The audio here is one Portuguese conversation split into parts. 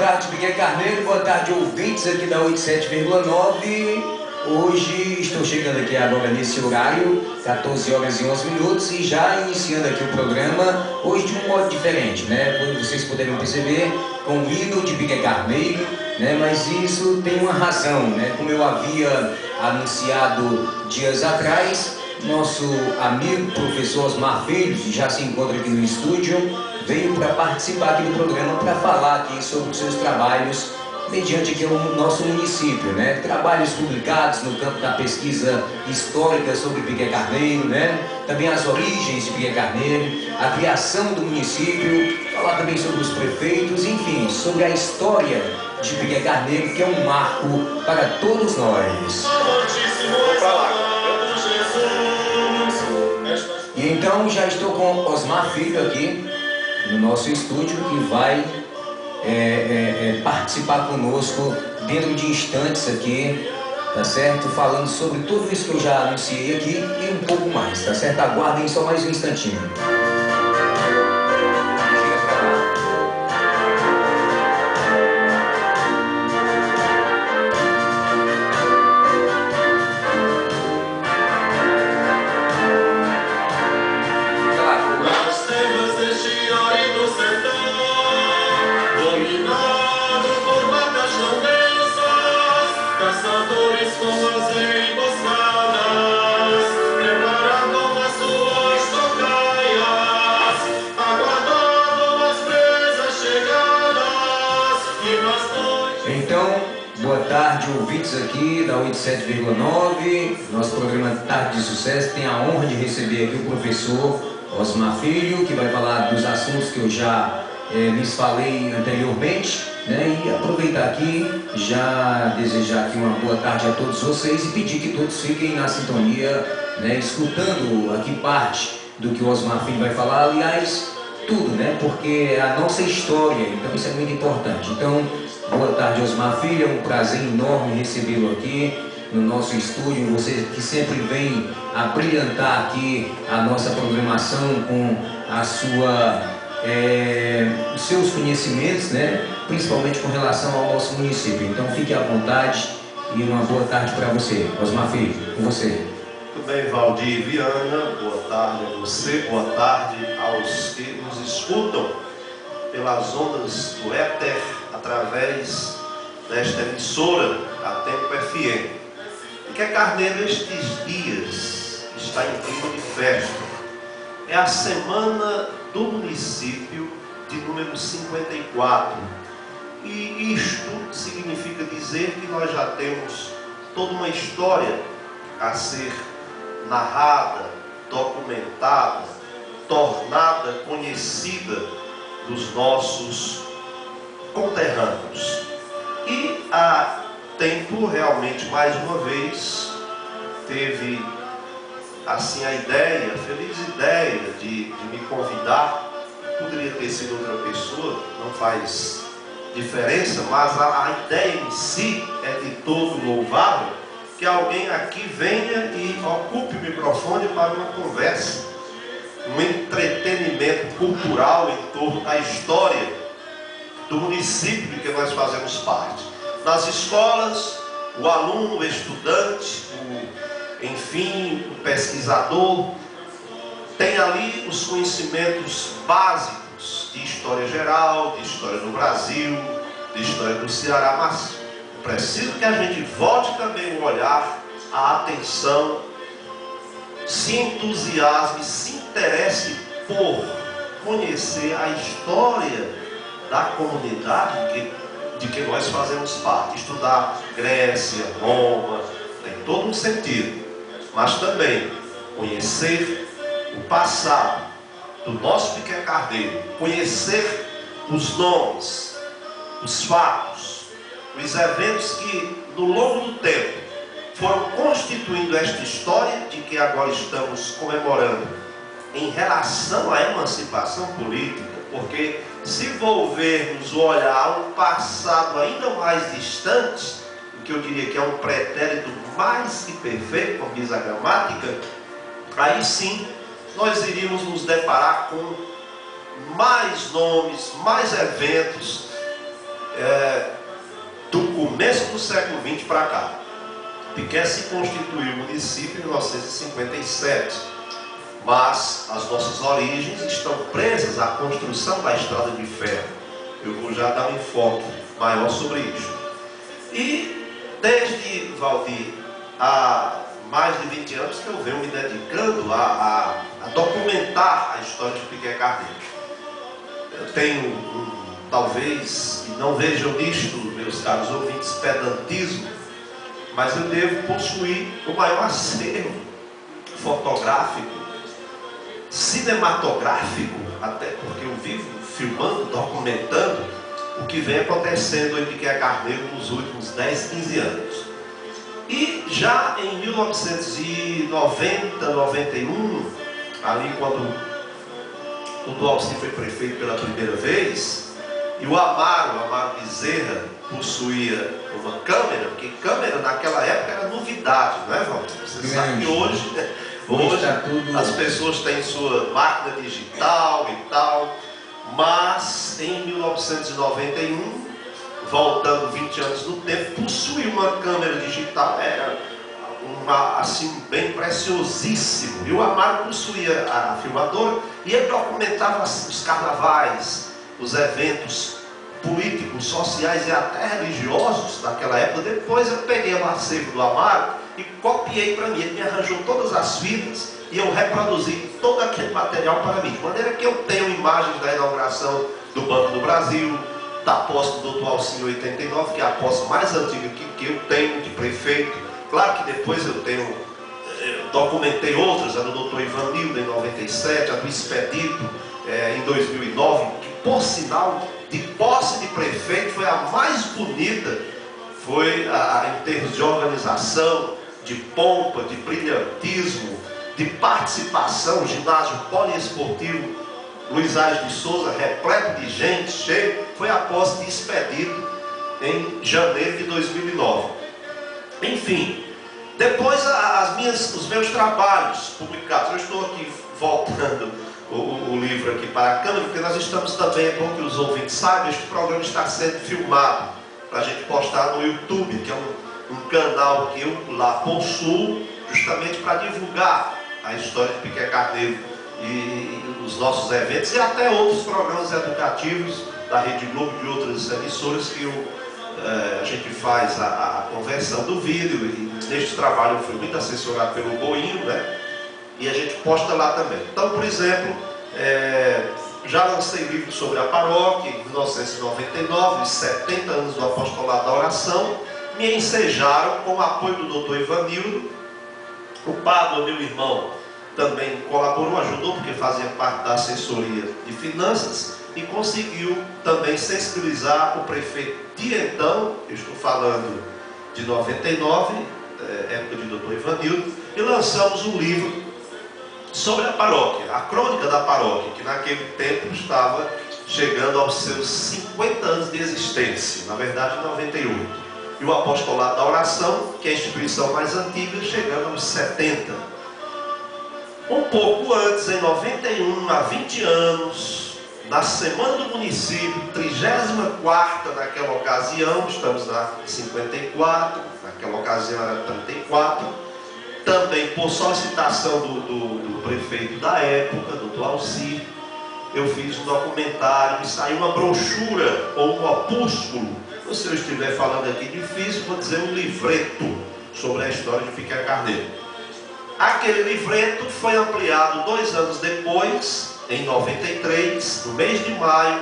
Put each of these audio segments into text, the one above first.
tarde, Miguel Carneiro, boa tarde, ouvintes aqui da 87,9. Hoje estou chegando aqui agora nesse horário, 14 horas e 11 minutos, e já iniciando aqui o programa, hoje de um modo diferente, né? Como vocês puderam perceber, com o hino de Miguel Carneiro, né? Mas isso tem uma razão, né? Como eu havia anunciado dias atrás, nosso amigo professor Osmar Filho, que já se encontra aqui no estúdio, veio para participar aqui do programa, para falar aqui sobre os seus trabalhos mediante aqui o nosso município, né? Trabalhos publicados no campo da pesquisa histórica sobre Miguel Carneiro, né? Também as origens de Miguel Carneiro, a criação do município, falar também sobre os prefeitos, enfim, sobre a história de Miguel Carneiro, que é um marco para todos nós. E então já estou com Osmar Filho aqui no nosso estúdio, que vai participar conosco dentro de instantes aqui, tá certo? Falando sobre tudo isso que eu já anunciei aqui e um pouco mais, tá certo? Aguardem só mais um instantinho. Então, boa tarde, ouvintes aqui da 87,9, nosso programa Tarde de Sucesso. Tem a honra de receber aqui o professor Osmar Filho, que vai falar dos assuntos que eu já lhes falei anteriormente, né? E aproveitar aqui, já desejar aqui uma boa tarde a todos vocês e pedir que todos fiquem na sintonia, né? Escutando aqui parte do que o Osmar Filho vai falar, aliás, tudo, né? Porque é a nossa história, então isso é muito importante. Então, boa tarde, Osmar Filho, é um prazer enorme recebê-lo aqui no nosso estúdio, você que sempre vem a brilhantar aqui a nossa programação com a os seus conhecimentos, né? Principalmente com relação ao nosso município. Então fique à vontade e uma boa tarde para você, Osmar Filho, com você. Tudo bem, Valdir Viana, boa tarde a você, boa tarde aos que nos escutam pelas ondas do éter, através desta emissora, a Tempo FM. Miguel Carneiro, estes dias, está em clima de festa. É a semana do município de número 54. E isto significa dizer que nós já temos toda uma história a ser narrada, documentada, tornada conhecida dos nossos conterrâneos. E há tempo, realmente, mais uma vez, teve assim a ideia, a feliz ideia de me convidar. Poderia ter sido outra pessoa, não faz diferença, mas a ideia em si é de todo louvável, que alguém aqui venha e ocupe o microfone para uma conversa, um entretenimento cultural em torno da história do município de que nós fazemos parte. Nas escolas, o aluno, o estudante, enfim, o pesquisador, tem ali os conhecimentos básicos de história geral, de história do Brasil, de história do Ceará, mas é preciso que a gente volte também o olhar, a atenção, se entusiasme, se interesse por conhecer a história da comunidade de que nós fazemos parte. Estudar Grécia, Roma, tem todo um sentido, mas também conhecer o passado do nosso Miguel Carneiro, conhecer os nomes, os fatos, os eventos que no longo do tempo foram constituindo esta história de que agora estamos comemorando em relação à emancipação política, porque se volvermos o olhar a um passado ainda mais distante, o que eu diria que é um pretérito mais que perfeito, como diz a gramática, aí sim nós iríamos nos deparar com mais nomes, mais eventos do começo do século XX para cá. Piquet se constituiu município em 1957, mas as nossas origens estão presas à construção da estrada de ferro. Eu vou já dar um enfoque maior sobre isso. E desde, Valdir, há mais de 20 anos que eu venho me dedicando a documentar a história de Piquet Carneiro. Eu tenho, talvez, e não vejam nisto, meus caros ouvintes, pedantismo, mas eu devo possuir o maior acervo fotográfico, cinematográfico, até porque eu vivo filmando, documentando o que vem acontecendo em Piquet Carneiro nos últimos 10, 15 anos. E já em 1990, 91, ali quando o Dualci foi prefeito pela primeira vez, e o Amaro Bezerra possuía uma câmera, porque câmera naquela época era novidade, não é, Walter? Você sabe que hoje as pessoas têm sua máquina digital e tal, mas em 1991, voltando 20 anos no tempo, possuía uma câmera digital, era assim, bem preciosíssimo. E o Amaro possuía a filmadora e ele documentava os carnavais, os eventos políticos, sociais e até religiosos daquela época. Depois eu peguei o acervo do Amaro e copiei para mim. Ele me arranjou todas as fitas e eu reproduzi todo aquele material para mim, de maneira que eu tenho imagens da inauguração do Banco do Brasil, da posse do Dr. Alcim em 89, que é a posse mais antiga que eu tenho de prefeito. Claro que depois eu documentei outras, a do Dr. Ivanildo em 97, a do Expedito em 2009, que por sinal, de posse de prefeito, foi a mais bonita, foi em termos de organização, de pompa, de brilhantismo, de participação, ginásio poliesportivo Luiz Aires de Souza, repleto de gente, cheio, foi a posse de Expedito em janeiro de 2009. Enfim, depois os meus trabalhos publicados, eu estou aqui voltando o livro aqui para a câmera, porque nós estamos também, é bom que os ouvintes saibam, este programa está sendo filmado para a gente postar no YouTube, que é um canal que eu lá possuo, justamente para divulgar a história de Piquet Carneiro e os nossos eventos e até outros programas educativos da Rede Globo e de outras emissoras que a gente faz a conversão do vídeo. E neste trabalho eu fui muito assessorado pelo Boinho, né? E a gente posta lá também. Então, por exemplo, já lancei livros sobre a paróquia em 1999, os 70 anos do apostolado da oração. Me ensejaram com o apoio do Dr. Ivanildo. O padre, meu irmão, também colaborou, ajudou, porque fazia parte da assessoria de finanças e conseguiu também sensibilizar o prefeito de então, eu estou falando de 99, época de Dr. Ivanildo, e lançamos um livro sobre a paróquia, a crônica da paróquia, que naquele tempo estava chegando aos seus 50 anos de existência, na verdade 98. E o apostolado da oração, que é a instituição mais antiga, chegando aos 70. Um pouco antes, em 91, há 20 anos, na Semana do Município, 34ª naquela ocasião, estamos na 54, naquela ocasião era 34, também por solicitação do prefeito da época, Dr. Alcir, eu fiz um documentário e saiu uma brochura ou um opúsculo. Se eu estiver falando aqui difícil, vou dizer um livreto sobre a história de Piquet Carneiro. Aquele livreto foi ampliado 2 anos depois, em 93, no mês de maio.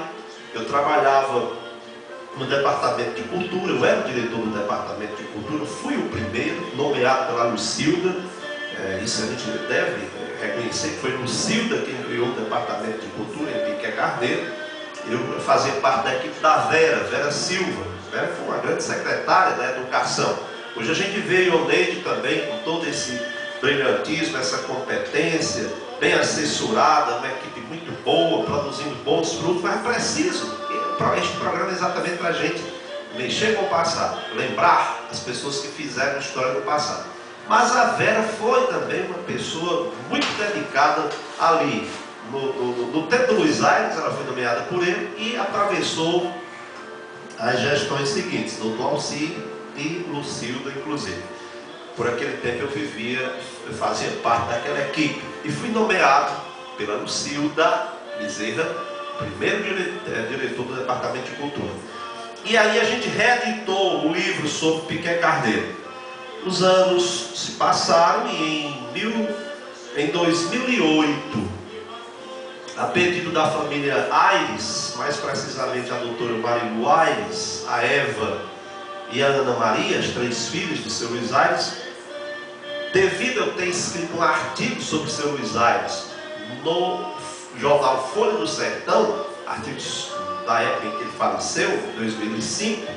Eu trabalhava no Departamento de Cultura, eu era o diretor do Departamento de Cultura, fui o primeiro, nomeado pela Lucilda. Isso a gente deve reconhecer que foi Lucilda quem criou o Departamento de Cultura em Piquet Carneiro. Eu fazia parte da equipe da Vera Silva. Vera foi uma grande secretária da Educação. Hoje a gente vê o Oneide também com todo esse brilhantismo, essa competência, bem assessorada, uma equipe muito boa, produzindo bons frutos, mas é preciso. Este programa é exatamente para a gente mexer com o passado, lembrar as pessoas que fizeram a história do passado. Mas a Vera foi também uma pessoa muito dedicada ali. No tempo do Luiz Aires, ela foi nomeada por ele e atravessou as gestões seguintes, doutor Alci e Lucilda, inclusive. Por aquele tempo eu fazia parte daquela equipe e fui nomeado pela Lucilda Bezerra, primeiro diretor do Departamento de Cultura. E aí a gente reeditou o livro sobre Piquet Carneiro. Os anos se passaram e em 2008, a pedido da família Aires, mais precisamente a doutora Marilu Aires, a Eva e a Ana Maria, as 3 filhas de seu Luiz Aires, devido a eu ter escrito um artigo sobre seu Luiz Aires no jornal Folha do Sertão, artigos da época em que ele faleceu, 2005,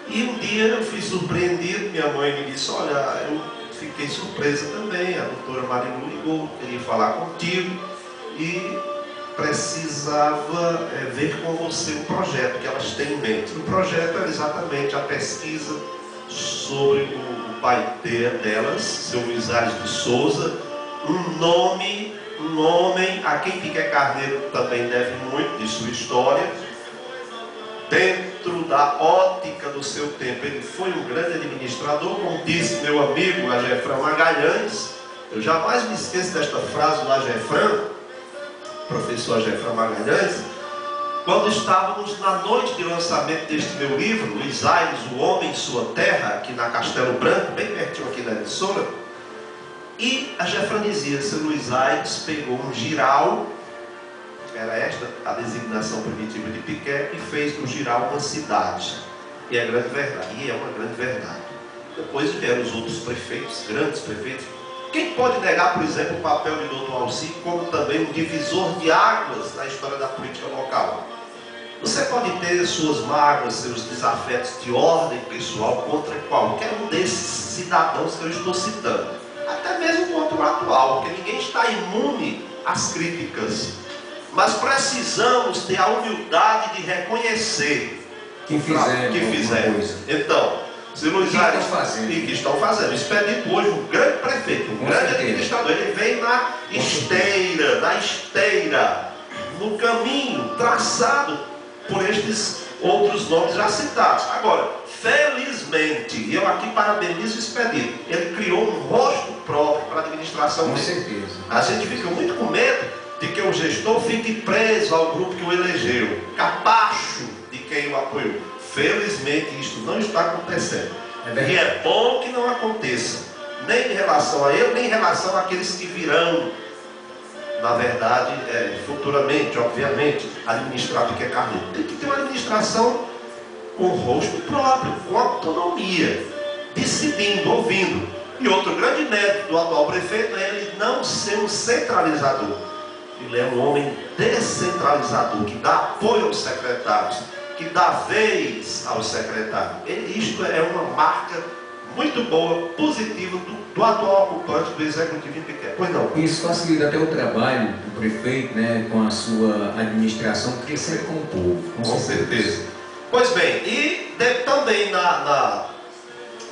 e um dia eu fui surpreendido, minha mãe me disse, olha, eu fiquei surpresa também, a doutora Marilu ligou, queria falar contigo e precisava ver com você o projeto que elas têm em mente. O projeto era exatamente a pesquisa sobre o pai delas, seu Luiz Aires de Souza, um homem a quem Piquet Carneiro também deve muito de sua história. Dentro da ótica do seu tempo, ele foi um grande administrador, como disse meu amigo Agefran Magalhães. Eu jamais me esqueço desta frase do Agefran, professor Agefran Magalhães, quando estávamos na noite de lançamento deste meu livro, Luiz Aires, O Homem em Sua Terra, aqui na Castelo Branco, bem pertinho aqui da emissora, e Agefran dizia, seu Luiz Aires pegou um giral, era esta a designação primitiva de Piquet, e fez do giral uma cidade. E é grande verdade, e é uma grande verdade. Depois vieram os outros prefeitos, grandes prefeitos. Quem pode negar, por exemplo, o papel de Dr. Alci como também um divisor de águas na história da política local? Você pode ter suas mágoas, seus desafetos de ordem pessoal contra qualquer um desses cidadãos que eu estou citando. Até mesmo contra o atual, porque ninguém está imune às críticas. Mas precisamos ter a humildade de reconhecer que fizeram. Então, se Luiz Aires e que estão fazendo. Expedito hoje, um grande prefeito, um grande administrador, ele vem na esteira, no caminho traçado por estes outros nomes já citados. Agora, felizmente, eu aqui parabenizo o Expedito, ele criou um rosto próprio para a administração dele. Com certeza. A gente fica muito com medo de que o gestor fique preso ao grupo que o elegeu, capacho de quem o apoiou. Felizmente isso não está acontecendo. E é bom que não aconteça, nem em relação a ele, nem em relação àqueles que virão, na verdade, futuramente, obviamente, administrar Piquet Carneiro. Tem que ter uma administração com rosto próprio, com autonomia, decidindo, ouvindo. E outro grande mérito do atual prefeito é ele não ser um centralizador. Ele é um homem descentralizador, que dá apoio aos secretários, que dá vez aos secretários. Isto é uma marca muito boa, positiva do atual ocupante do Executivo em Piquet. Pois não? Isso facilita até o trabalho do prefeito, né, com a sua administração, crescer com o povo. Com certeza. Pois bem, e também na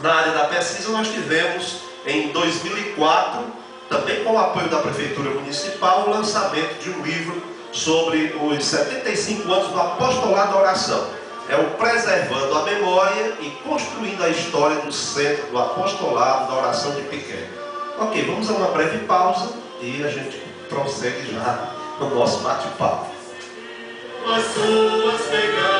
área da pesquisa nós tivemos em 2004, também com o apoio da Prefeitura Municipal, o lançamento de um livro sobre os 75 anos do apostolado da oração. É o Preservando a Memória e Construindo a História do Centro do Apostolado da Oração de Piquet. Ok, vamos a uma breve pausa e a gente prossegue já no nosso bate-papo. As suas pegadas.